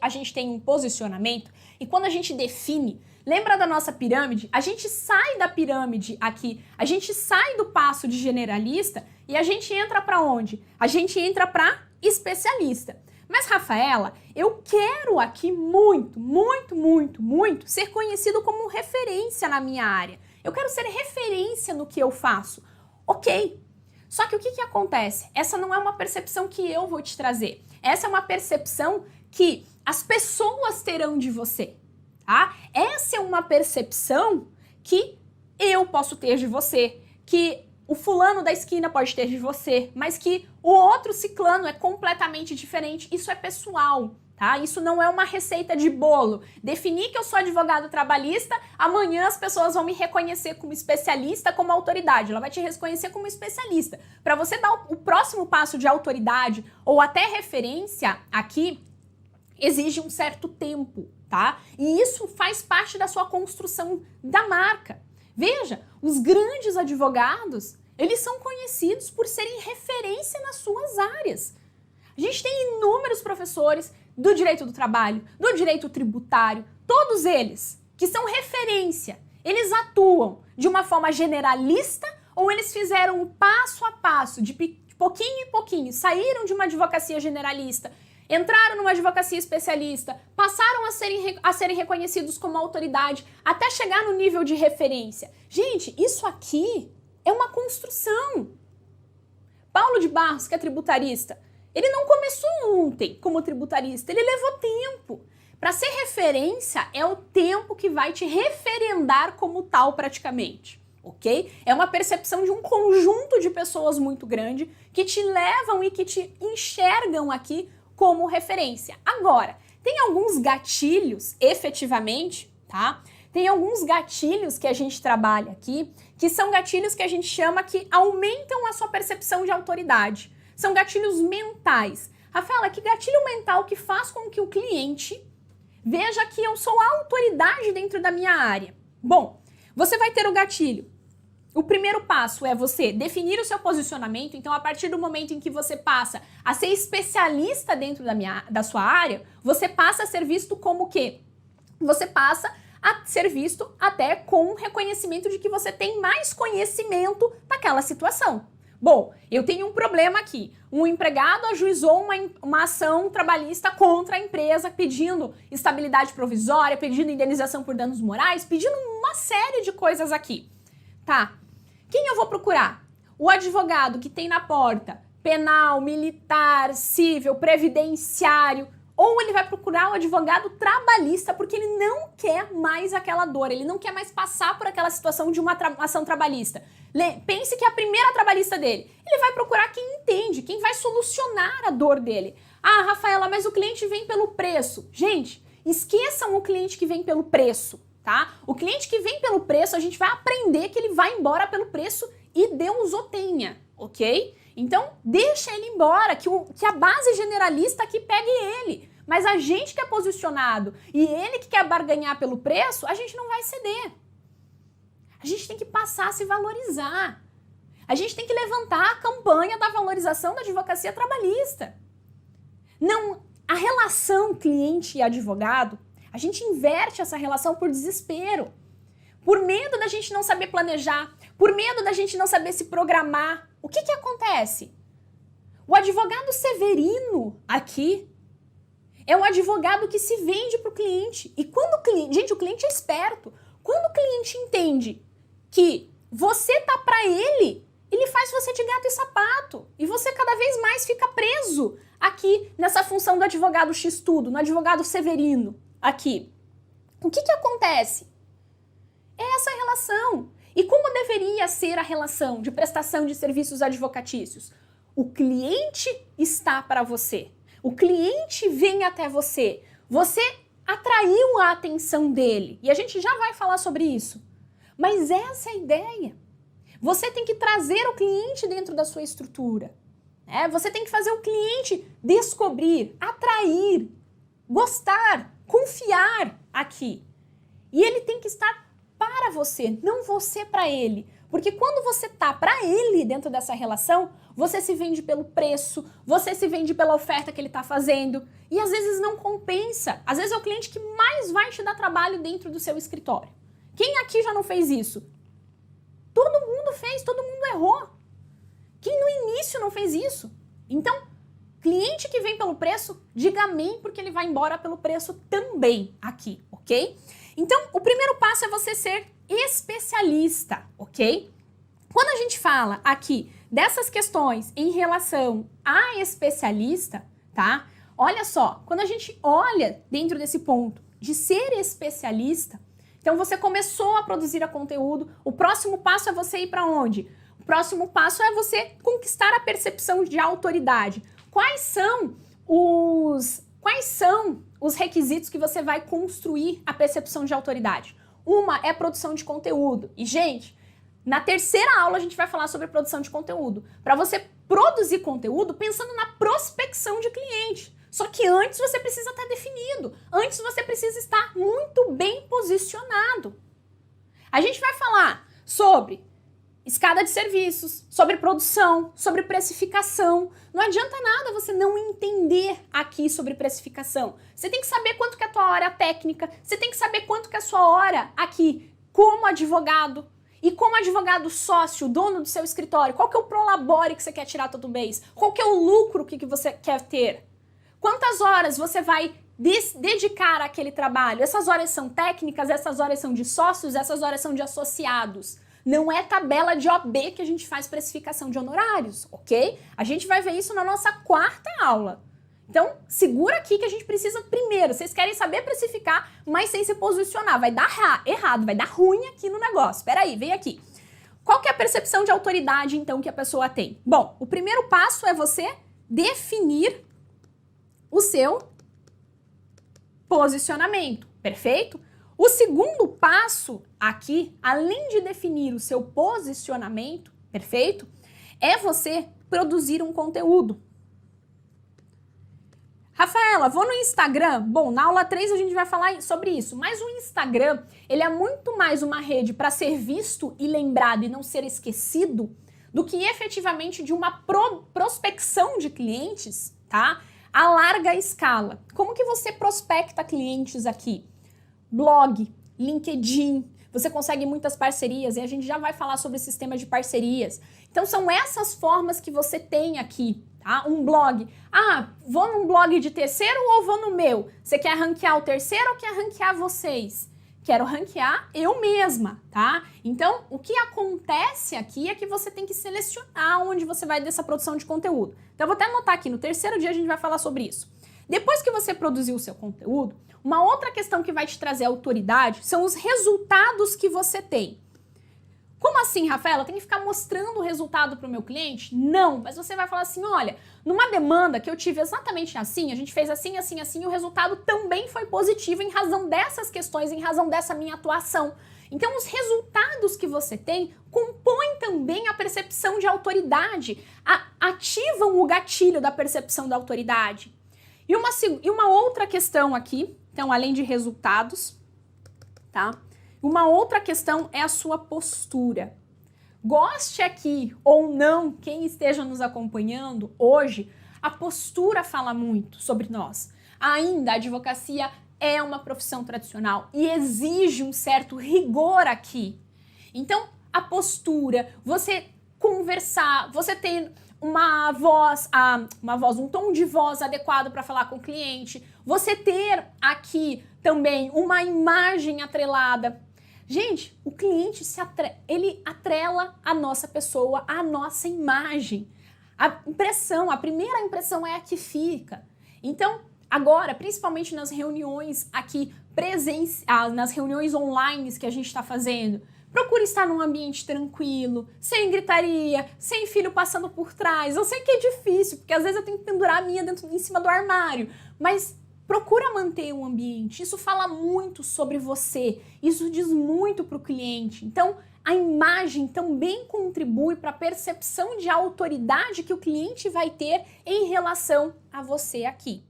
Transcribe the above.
a gente tem um posicionamento e quando a gente define, lembra da nossa pirâmide? A gente sai da pirâmide aqui, a gente sai do passo de generalista e a gente entra para onde? A gente entra para especialista. Mas, Rafaela, eu quero aqui muito ser conhecido como referência na minha área. Eu quero ser referência no que eu faço. Ok. Só que o que acontece? Essa não é uma percepção que eu vou te trazer. Essa é uma percepção que as pessoas terão de você, tá? Essa é uma percepção que eu posso ter de você, que o fulano da esquina pode ter de você, mas que o outro ciclano é completamente diferente. Isso é pessoal, tá? Isso não é uma receita de bolo. Definir que eu sou advogado trabalhista, amanhã as pessoas vão me reconhecer como especialista, como autoridade. Ela vai te reconhecer como especialista. Para você dar o próximo passo de autoridade ou até referência aqui, exige um certo tempo, tá? E isso faz parte da sua construção da marca. Veja, os grandes advogados, eles são conhecidos por serem referência nas suas áreas. A gente tem inúmeros professores do direito do trabalho, do direito tributário, todos eles que são referência. Eles atuam de uma forma generalista ou eles fizeram um passo a passo, de pouquinho em pouquinho, saíram de uma advocacia generalista, entraram numa advocacia especialista, passaram a serem reconhecidos como autoridade, até chegar no nível de referência. Gente, isso aqui é uma construção. Paulo de Barros, que é tributarista, ele não começou ontem como tributarista, ele levou tempo. Para ser referência, é o tempo que vai te referendar como tal praticamente, ok? É uma percepção de um conjunto de pessoas muito grande que te levam e que te enxergam aqui como referência. Agora, tem alguns gatilhos, efetivamente, tá? Tem alguns gatilhos que a gente trabalha aqui, que são gatilhos que a gente chama que aumentam a sua percepção de autoridade. São gatilhos mentais. Rafaela, que gatilho mental que faz com que o cliente veja que eu sou a autoridade dentro da minha área? Bom, você vai ter o gatilho. O primeiro passo é você definir o seu posicionamento. Então, a partir do momento em que você passa a ser especialista dentro da sua área, você passa a ser visto como o quê? Você passa a ser visto até com o reconhecimento de que você tem mais conhecimento daquela situação. Bom, eu tenho um problema aqui. Um empregado ajuizou uma ação trabalhista contra a empresa, pedindo estabilidade provisória, pedindo indenização por danos morais, pedindo uma série de coisas aqui. Tá, quem eu vou procurar? O advogado que tem na porta penal, militar, civil, previdenciário, ou ele vai procurar o advogado trabalhista porque ele não quer mais aquela dor, ele não quer mais passar por aquela situação de uma ação trabalhista. Pense que é a primeira trabalhista dele. Ele vai procurar quem entende, quem vai solucionar a dor dele. Ah, Rafaela, mas o cliente vem pelo preço. Gente, esqueçam o cliente que vem pelo preço. Tá? O cliente que vem pelo preço, a gente vai aprender que ele vai embora pelo preço e Deus o tenha, ok? Então, deixa ele embora, que a base generalista aqui pegue ele. Mas a gente que é posicionado e ele que quer barganhar pelo preço, a gente não vai ceder. A gente tem que passar a se valorizar. A gente tem que levantar a campanha da valorização da advocacia trabalhista. Não, a relação cliente e advogado, a gente inverte essa relação por desespero, por medo da gente não saber planejar, por medo da gente não saber se programar. O que acontece? O advogado severino aqui é um advogado que se vende para o cliente. E quando o cliente... Gente, o cliente é esperto. Quando o cliente entende que você tá para ele, ele faz você de gato e sapato. E você cada vez mais fica preso aqui nessa função do advogado X-tudo, no advogado severino. Aqui. O que acontece? É essa relação. E como deveria ser a relação de prestação de serviços advocatícios? O cliente está para você. O cliente vem até você. Você atraiu a atenção dele. E a gente já vai falar sobre isso. Mas essa é a ideia. Você tem que trazer o cliente dentro da sua estrutura. Você tem que fazer o cliente descobrir, atrair, gostar, confiar aqui. E ele tem que estar para você, não você para ele. Porque quando você tá para ele dentro dessa relação, você se vende pelo preço, você se vende pela oferta que ele tá fazendo, e às vezes não compensa. Às vezes é o cliente que mais vai te dar trabalho dentro do seu escritório. Quem aqui já não fez isso? Todo mundo fez, todo mundo errou. Quem no início não fez isso? Então, cliente que vem pelo preço, diga amém, porque ele vai embora pelo preço também aqui, ok? Então, o primeiro passo é você ser especialista, ok? Quando a gente fala aqui dessas questões em relação a especialista, tá? Olha só, quando a gente olha dentro desse ponto de ser especialista, então você começou a produzir conteúdo, o próximo passo é você ir para onde? O próximo passo é você conquistar a percepção de autoridade. Quais são os requisitos que você vai construir a percepção de autoridade? Uma é produção de conteúdo. E, gente, na terceira aula a gente vai falar sobre produção de conteúdo. Para você produzir conteúdo pensando na prospecção de cliente. Só que antes você precisa estar definido. Antes você precisa estar muito bem posicionado. A gente vai falar sobre escada de serviços, sobre produção, sobre precificação. Não adianta nada você não entender aqui sobre precificação. Você tem que saber quanto que é a tua hora técnica, você tem que saber quanto que é a sua hora aqui como advogado. E como advogado sócio, dono do seu escritório, qual que é o prolabore que você quer tirar todo mês? Qual que é o lucro que você quer ter? Quantas horas você vai dedicar àquele trabalho? Essas horas são técnicas, essas horas são de sócios, essas horas são de associados. Não é tabela de OAB que a gente faz precificação de honorários, ok? A gente vai ver isso na nossa quarta aula. Então, segura aqui que a gente precisa primeiro. Vocês querem saber precificar, mas sem se posicionar. Vai dar errado, vai dar ruim aqui no negócio. Espera aí, vem aqui. Qual que é a percepção de autoridade, então, que a pessoa tem? Bom, o primeiro passo é você definir o seu posicionamento, perfeito? O segundo passo aqui, além de definir o seu posicionamento, perfeito? É você produzir um conteúdo. Rafaela, vou no Instagram? Bom, na aula 3 a gente vai falar sobre isso, mas o Instagram, ele é muito mais uma rede para ser visto e lembrado e não ser esquecido do que efetivamente de uma prospecção de clientes, tá? A larga escala. Como que você prospecta clientes aqui? Blog, LinkedIn, você consegue muitas parcerias e a gente já vai falar sobre o sistema de parcerias. Então são essas formas que você tem aqui, tá? Um blog. Ah, vou num blog de terceiro ou vou no meu? Você quer ranquear o terceiro ou quer ranquear vocês? Quero ranquear eu mesma, tá? Então, o que acontece aqui é que você tem que selecionar onde você vai dessa produção de conteúdo. Então, eu vou até anotar aqui, no terceiro dia a gente vai falar sobre isso. Depois que você produziu o seu conteúdo, uma outra questão que vai te trazer autoridade são os resultados que você tem. Como assim, Rafaela? Eu tenho que ficar mostrando o resultado para o meu cliente? Não, mas você vai falar assim, olha, numa demanda que eu tive exatamente assim, a gente fez assim, assim, assim, e o resultado também foi positivo em razão dessas questões, em razão dessa minha atuação. Então, os resultados que você tem compõem também a percepção de autoridade, ativam o gatilho da percepção da autoridade. E uma outra questão aqui, então, além de resultados, tá? Uma outra questão é a sua postura. Goste aqui ou não, quem esteja nos acompanhando hoje, a postura fala muito sobre nós. Ainda a advocacia é uma profissão tradicional e exige um certo rigor aqui. Então, a postura, você conversar, você ter uma voz, um tom de voz adequado para falar com o cliente, você ter aqui também uma imagem atrelada. Gente, o cliente ele atrela a nossa pessoa, a nossa imagem. A primeira impressão é a que fica. Então, agora, principalmente nas reuniões aqui nas reuniões online que a gente está fazendo, procure estar num ambiente tranquilo, sem gritaria, sem filho passando por trás. Eu sei que é difícil, porque às vezes eu tenho que pendurar a minha em cima do armário, mas procura manter um ambiente. Isso fala muito sobre você, isso diz muito para o cliente. Então, a imagem também contribui para a percepção de autoridade que o cliente vai ter em relação a você aqui.